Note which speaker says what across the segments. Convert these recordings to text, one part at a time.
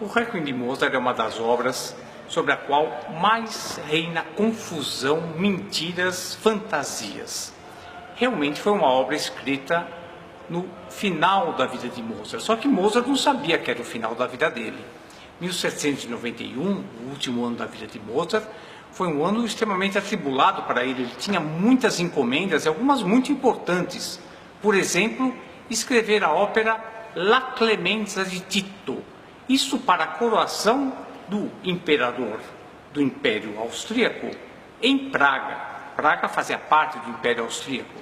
Speaker 1: O Requiem de Mozart é uma das obras sobre a qual mais reina confusão, mentiras, fantasias. Realmente foi uma obra escrita no final da vida de Mozart, só que Mozart não sabia que era o final da vida dele. 1791, o último ano da vida de Mozart, foi um ano extremamente atribulado para ele. Ele tinha muitas encomendas, algumas muito importantes. Por exemplo, escrever a ópera La Clemenza di Tito. Isso para a coroação do imperador do Império Austríaco em Praga. Praga fazia parte do Império Austríaco.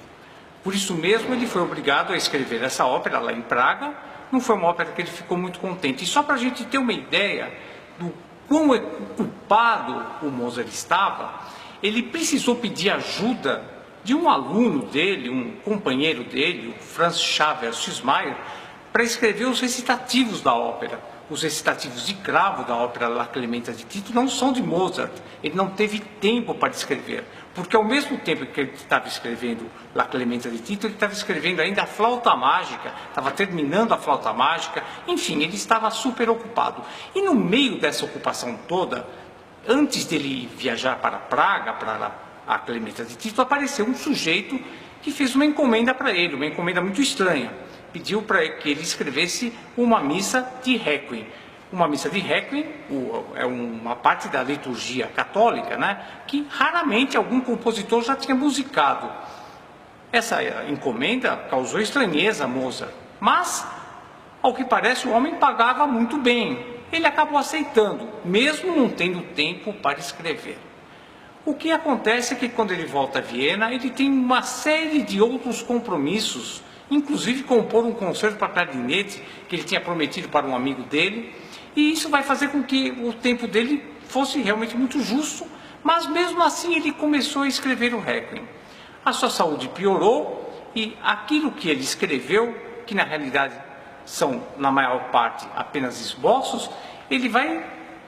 Speaker 1: Por isso mesmo ele foi obrigado a escrever essa ópera lá em Praga. Não foi uma ópera que ele ficou muito contente. E só para a gente ter uma ideia do quão ocupado o Mozart estava, ele precisou pedir ajuda de um aluno dele, um companheiro dele, o Franz Xaver Süssmayr, para escrever os recitativos da ópera. Os recitativos de cravo da ópera La Clemenza di Tito não são de Mozart. Ele não teve tempo para escrever, porque ao mesmo tempo que ele estava escrevendo La Clemenza di Tito, ele estava escrevendo ainda a Flauta Mágica, estava terminando a Flauta Mágica, enfim, ele estava super ocupado. E no meio dessa ocupação toda, antes dele viajar para Praga, para a Clemenza di Tito, apareceu um sujeito que fez uma encomenda para ele, uma encomenda muito estranha. Pediu para que ele escrevesse uma missa de Requiem. Uma missa de Requiem é uma parte da liturgia católica, né, que raramente algum compositor já tinha musicado. Essa encomenda causou estranheza a Mozart, mas, ao que parece, o homem pagava muito bem. Ele acabou aceitando, mesmo não tendo tempo para escrever. O que acontece é que quando ele volta a Viena, ele tem uma série de outros compromissos, inclusive compor um concerto para clarinete que ele tinha prometido para um amigo dele, e isso vai fazer com que o tempo dele fosse realmente muito justo, mas mesmo assim ele começou a escrever o Requiem. A sua saúde piorou e aquilo que ele escreveu, que na realidade são na maior parte apenas esboços, ele vai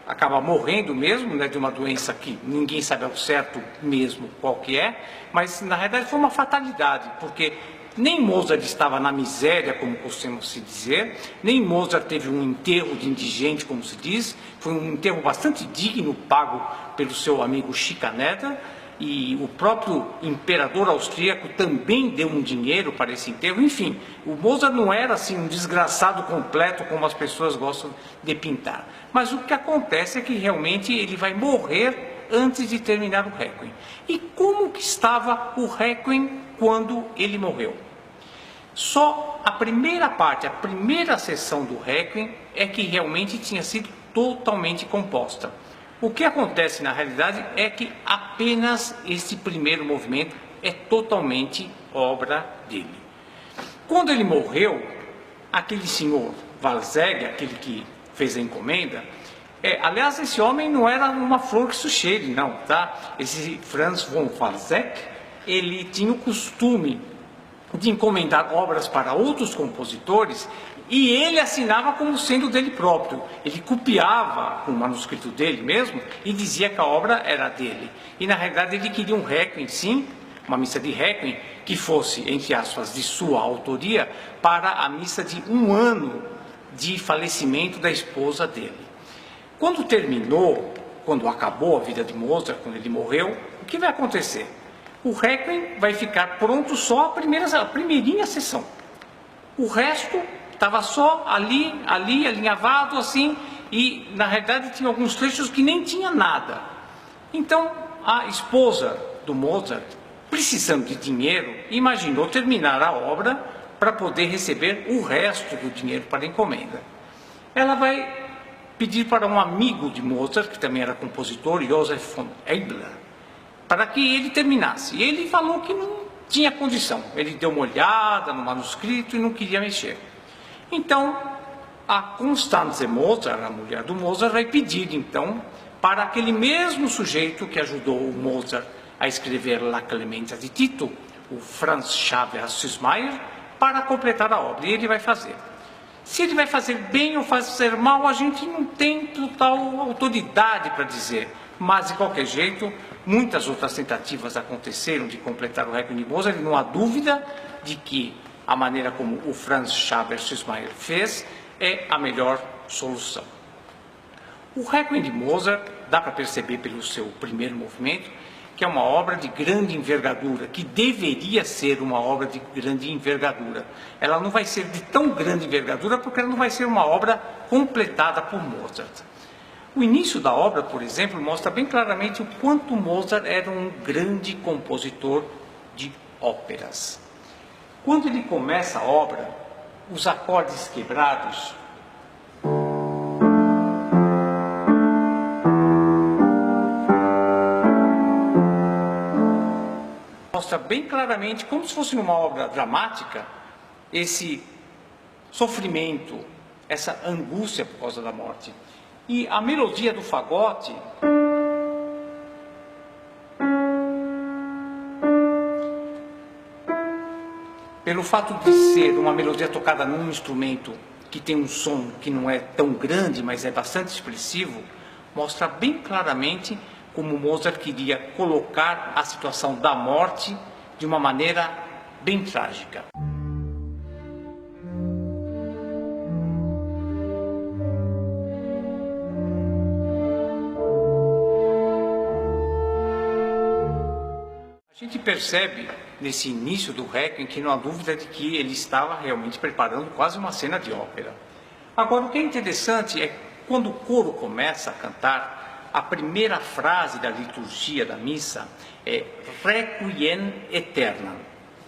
Speaker 1: acabar morrendo mesmo, né, de uma doença que ninguém sabe ao certo mesmo qual que é, mas na realidade foi uma fatalidade, porque nem Mozart estava na miséria, como costuma se dizer, nem Mozart teve um enterro de indigente, como se diz. Foi um enterro bastante digno, pago pelo seu amigo Schikaneder, e o próprio imperador austríaco também deu um dinheiro para esse enterro. Enfim, o Mozart não era assim um desgraçado completo, como as pessoas gostam de pintar. Mas o que acontece é que realmente ele vai morrer antes de terminar o Requiem. E como que estava o Requiem quando ele morreu? Só a primeira parte, a primeira sessão do Requiem é que realmente tinha sido totalmente composta. O que acontece na realidade é que apenas esse primeiro movimento é totalmente obra dele. Quando ele morreu, aquele senhor Walsegg, aquele que fez a encomenda, aliás, esse homem não era uma flor que se cheire, não, tá? Esse Franz von Walsegg, ele tinha o costume de encomendar obras para outros compositores e ele assinava como sendo dele próprio. Ele copiava o manuscrito dele mesmo e dizia que a obra era dele. E na realidade ele queria um Requiem, sim, uma missa de Requiem que fosse, entre aspas, de sua autoria, para a missa de 1 ano de falecimento da esposa dele. Quando terminou, quando acabou a vida de Mozart, quando ele morreu, o que vai acontecer? O Requiem vai ficar pronto só a primeirinha sessão. O resto estava só ali alinhavado assim, e na realidade tinha alguns trechos que nem tinha nada. Então a esposa do Mozart, precisando de dinheiro, imaginou terminar a obra para poder receber o resto do dinheiro para a encomenda. Ela vai pedir para um amigo de Mozart, que também era compositor, Joseph von Eibler, para que ele terminasse. E ele falou que não tinha condição. Ele deu uma olhada no manuscrito e não queria mexer. Então, a Constanze Mozart, a mulher do Mozart, vai pedir, então, para aquele mesmo sujeito que ajudou o Mozart a escrever La Clemenza di Tito, o Franz Xaver Süssmayr, para completar a obra. E ele vai fazer. Se ele vai fazer bem ou fazer mal, a gente não tem total autoridade para dizer. Mas, de qualquer jeito, muitas outras tentativas aconteceram de completar o Requiem de Mozart, e não há dúvida de que a maneira como o Franz Xaver Süssmayr fez é a melhor solução. O Requiem de Mozart, dá para perceber pelo seu primeiro movimento, que é uma obra de grande envergadura, que deveria ser uma obra de grande envergadura. Ela não vai ser de tão grande envergadura porque ela não vai ser uma obra completada por Mozart. O início da obra, por exemplo, mostra bem claramente o quanto Mozart era um grande compositor de óperas. Quando ele começa a obra, os acordes quebrados mostra bem claramente, como se fosse numa obra dramática, esse sofrimento, essa angústia por causa da morte. E a melodia do fagote pelo fato de ser uma melodia tocada num instrumento que tem um som que não é tão grande, mas é bastante expressivo, mostra bem claramente como Mozart queria colocar a situação da morte de uma maneira bem trágica. A gente percebe nesse início do Requiem que não há dúvida de que ele estava realmente preparando quase uma cena de ópera. Agora, o que é interessante é quando o coro começa a cantar, a primeira frase da liturgia da missa é Requiem Aeternam,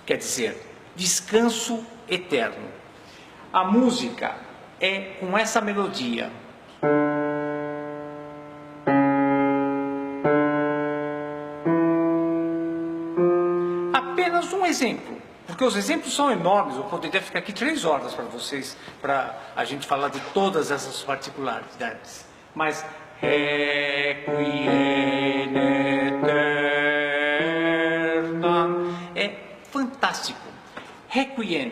Speaker 1: quer dizer, descanso eterno. A música é com essa melodia. Apenas um exemplo, porque os exemplos são enormes, eu poderia ficar aqui 3 horas para vocês, para a gente falar de todas essas particularidades. Mas Requiem Aeternam é fantástico. Requiem,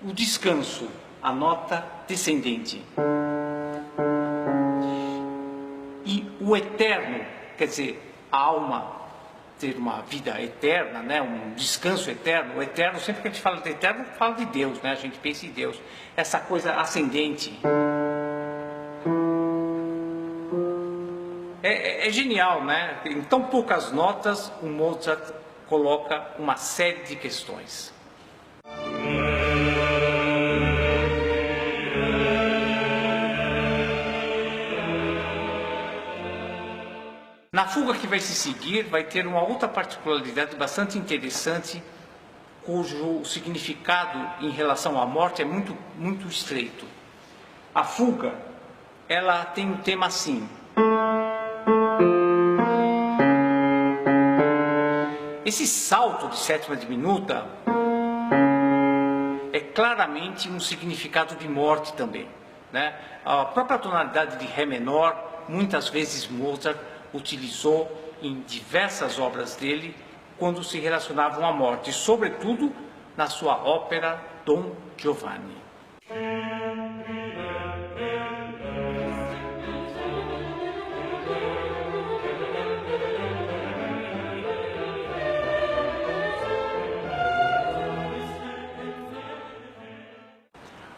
Speaker 1: o descanso, a nota descendente. E o eterno, quer dizer, a alma ter uma vida eterna, né? Um descanso eterno. O eterno, sempre que a gente fala de eterno, fala de Deus, né? A gente pensa em Deus. Essa coisa ascendente. É genial, né? Em tão poucas notas, o Mozart coloca uma série de questões. Na fuga que vai se seguir, vai ter uma outra particularidade bastante interessante, cujo significado em relação à morte é muito estreito. A fuga, ela tem um tema assim. Esse salto de sétima diminuta é claramente um significado de morte também, né? A própria tonalidade de Ré menor, muitas vezes Mozart utilizou em diversas obras dele quando se relacionavam à morte, sobretudo na sua ópera Dom Giovanni.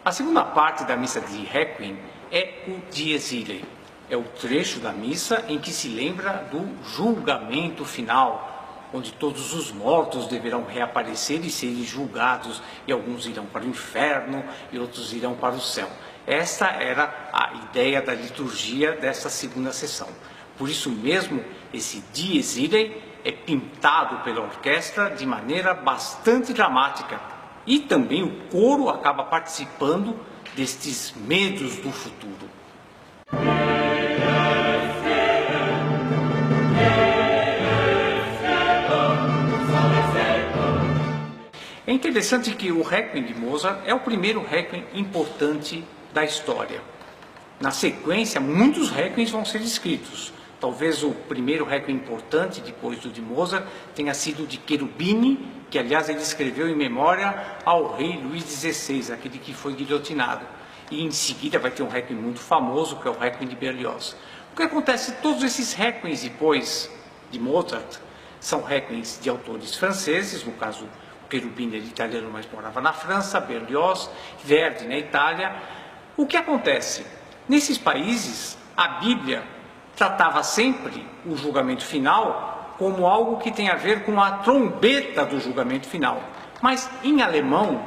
Speaker 1: A segunda parte da missa de Requiem é o Dies Irae. É o trecho da missa em que se lembra do julgamento final, onde todos os mortos deverão reaparecer e serem julgados, e alguns irão para o inferno e outros irão para o céu. Essa era a ideia da liturgia dessa segunda sessão. Por isso mesmo, esse Dies Irae é pintado pela orquestra de maneira bastante dramática. E também o coro acaba participando destes medos do futuro. É interessante que o Requiem de Mozart é o primeiro Requiem importante da história. Na sequência, muitos Requiems vão ser escritos. Talvez o primeiro Requiem importante, depois do de Mozart, tenha sido o de Cherubini, que aliás ele escreveu em memória ao rei Luís XVI, aquele que foi guilhotinado. E em seguida vai ter um Requiem muito famoso, que é o Requiem de Berlioz. O que acontece? Todos esses Requiems depois de Mozart são Requiems de autores franceses, no caso o Cherubini era italiano, mas morava na França, Berlioz, Verdi na Itália. O que acontece? Nesses países, a Bíblia tratava sempre o julgamento final como algo que tem a ver com a trombeta do julgamento final. Mas em alemão,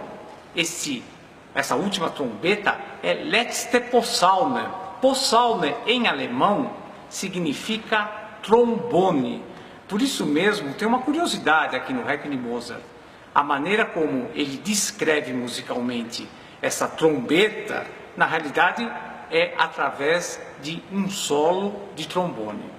Speaker 1: essa última trombeta é Letzte Posaune. Posaune em alemão significa trombone. Por isso mesmo, tem uma curiosidade aqui no Requiem de Mozart. A maneira como ele descreve musicalmente essa trombeta, na realidade, é através de um solo de trombone.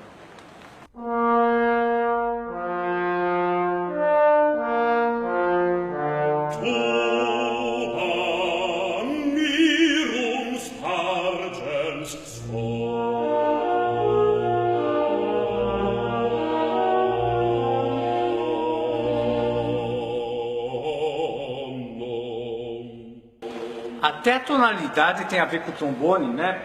Speaker 1: Até a tonalidade tem a ver com o trombone, né?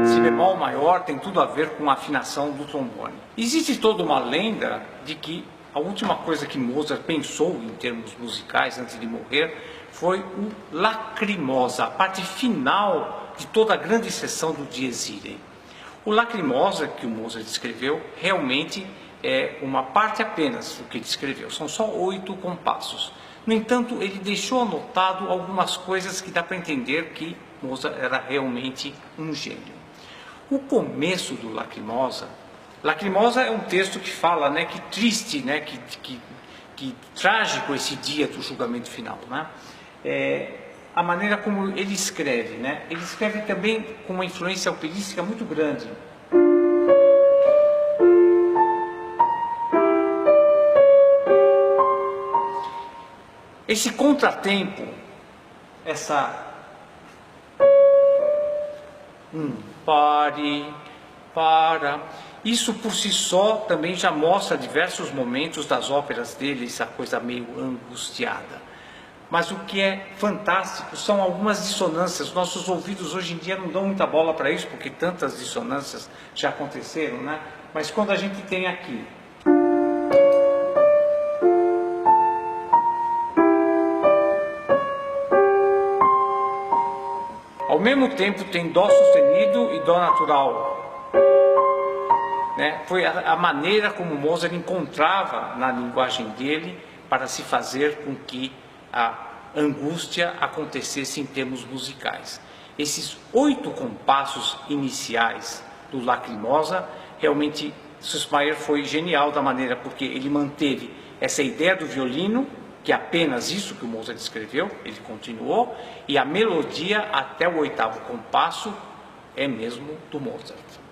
Speaker 1: Si bemol maior tem tudo a ver com a afinação do trombone. Existe toda uma lenda de que a última coisa que Mozart pensou em termos musicais antes de morrer foi o Lacrimosa, a parte final de toda a grande seção do Dies Irae. O Lacrimosa que o Mozart escreveu realmente é uma parte apenas do que ele escreveu, são só 8 compassos. No entanto, ele deixou anotado algumas coisas que dá para entender que Mozart era realmente um gênio. O começo do Lacrimosa é um texto que fala, né, que triste, né, que trágico esse dia do julgamento final, né? A maneira como ele escreve, né? Ele escreve também com uma influência operística muito grande. Esse contratempo, isso por si só também já mostra diversos momentos das óperas dele, essa coisa meio angustiada. Mas o que é fantástico são algumas dissonâncias. Nossos ouvidos hoje em dia não dão muita bola para isso, porque tantas dissonâncias já aconteceram, né? Mas quando a gente tem aqui ao mesmo tempo tem Dó sustenido e Dó natural, né? Foi a maneira como Mozart encontrava na linguagem dele para se fazer com que a angústia acontecesse em termos musicais. Esses 8 compassos iniciais do Lacrimosa, realmente Süssmayr foi genial da maneira, porque ele manteve essa ideia do violino, que é apenas isso que o Mozart escreveu, ele continuou, e a melodia até o 8º compasso é mesmo do Mozart.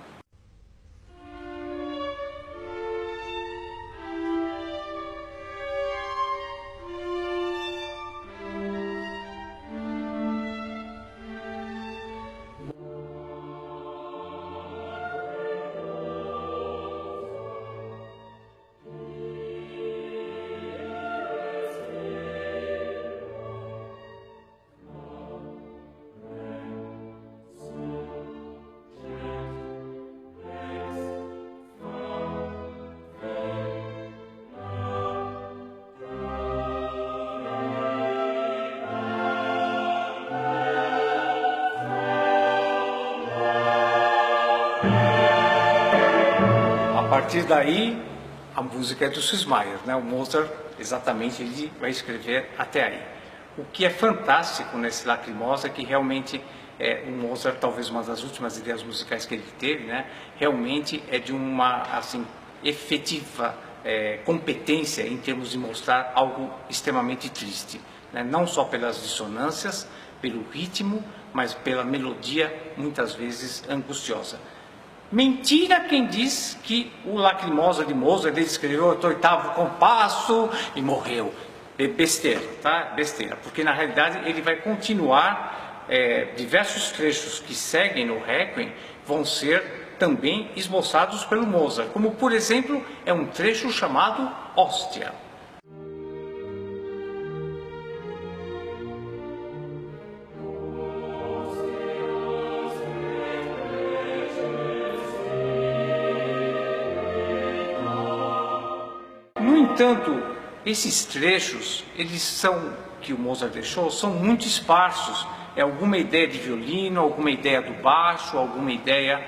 Speaker 1: A partir daí, a música é do Süssmayr, né? O Mozart, exatamente, ele vai escrever até aí. O que é fantástico nesse Lacrimosa é que realmente o Mozart, talvez uma das últimas ideias musicais que ele teve, né? Realmente é de uma, assim, efetiva competência em termos de mostrar algo extremamente triste, né? Não só pelas dissonâncias, pelo ritmo, mas pela melodia, muitas vezes angustiosa. Mentira quem diz que o Lacrimosa de Mozart ele escreveu o 8º compasso e morreu. É besteira, tá? Besteira, porque na realidade ele vai continuar, diversos trechos que seguem no Requiem vão ser também esboçados pelo Mozart, como por exemplo é um trecho chamado Hóstia. No entanto, esses trechos, que o Mozart deixou, são muito esparsos. é alguma ideia de violino, alguma ideia do baixo, alguma ideia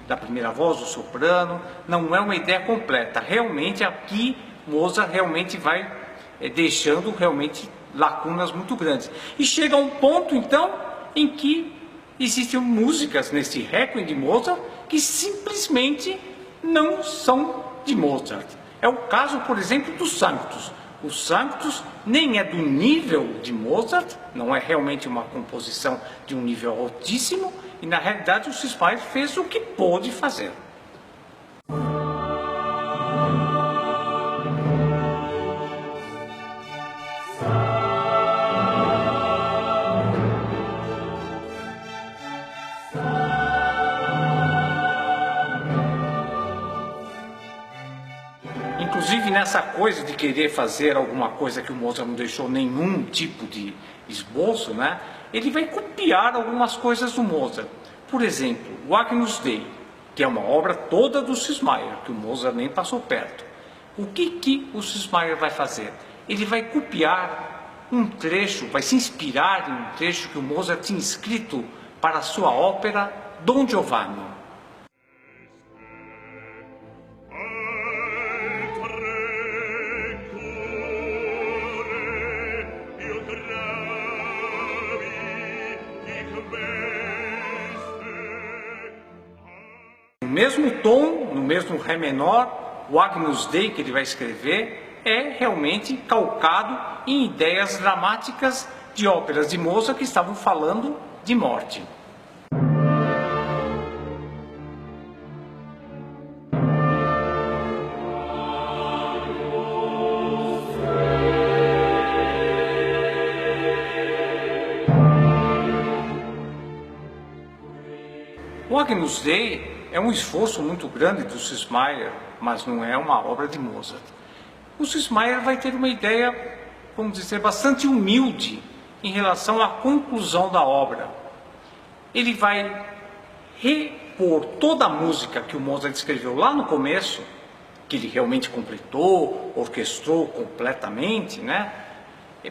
Speaker 1: da primeira voz, do soprano. Não é uma ideia completa. Realmente aqui Mozart realmente vai deixando realmente lacunas muito grandes. E chega a um ponto então em que existem músicas nesse Requiem de Mozart que simplesmente não são de Mozart. É o caso, por exemplo, do Sanctus. O Sanctus nem é do nível de Mozart, não é realmente uma composição de um nível altíssimo, e na realidade o Cismayer fez o que pôde fazer. Inclusive nessa coisa de querer fazer alguma coisa que o Mozart não deixou nenhum tipo de esboço, né? Ele vai copiar algumas coisas do Mozart. Por exemplo, o Agnus Dei, que é uma obra toda do Cismayer, que o Mozart nem passou perto. O que o Cismayer vai fazer? Ele vai copiar um trecho, vai se inspirar em um trecho que o Mozart tinha escrito para a sua ópera Don Giovanni. No mesmo tom, no mesmo Ré menor, o Agnus Dei que ele vai escrever é realmente calcado em ideias dramáticas de óperas de Mozart que estavam falando de morte. O Agnus Dei é um esforço muito grande do Cismayer, mas não é uma obra de Mozart. O Cismayer vai ter uma ideia, vamos dizer, bastante humilde em relação à conclusão da obra. Ele vai repor toda a música que o Mozart escreveu lá no começo, que ele realmente completou, orquestrou completamente, né?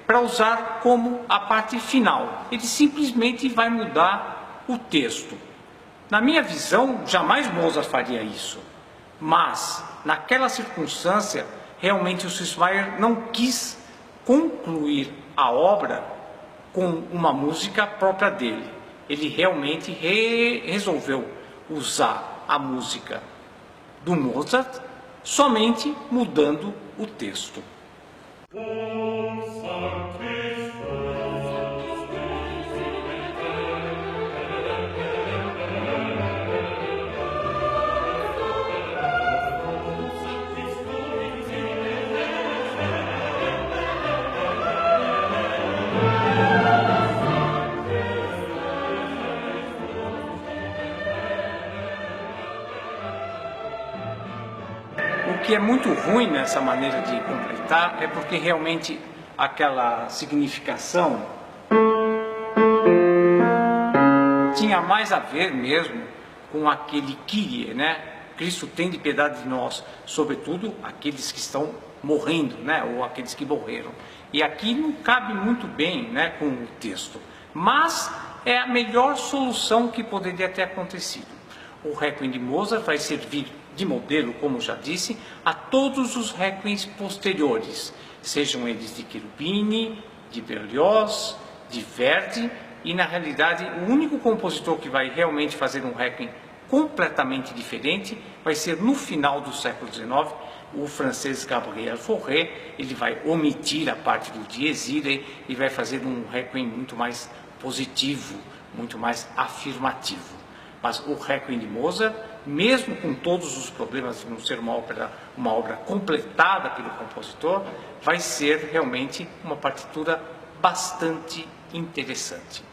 Speaker 1: Para usar como a parte final. Ele simplesmente vai mudar o texto. Na minha visão, jamais Mozart faria isso, mas naquela circunstância, realmente o Cismayer não quis concluir a obra com uma música própria dele. Ele realmente resolveu usar a música do Mozart, somente mudando o texto. O que é muito ruim nessa maneira de completar é porque realmente aquela significação tinha mais a ver mesmo com aquele Kyrie, né? Cristo tem de piedade de nós, sobretudo aqueles que estão morrendo, né? Ou aqueles que morreram. E aqui não cabe muito bem, né, com o texto, mas é a melhor solução que poderia ter acontecido. O Requiem de Mozart vai servir de modelo, como já disse, a todos os requiems posteriores, sejam eles de Cherubini, de Berlioz, de Verdi, e na realidade o único compositor que vai realmente fazer um requiem completamente diferente vai ser no final do século XIX, o francês Gabriel Fauré. Ele vai omitir a parte do Dies Irae e vai fazer um requiem muito mais positivo, muito mais afirmativo. Mas o Requiem de Mozart, mesmo com todos os problemas de não ser uma obra completada pelo compositor, vai ser realmente uma partitura bastante interessante.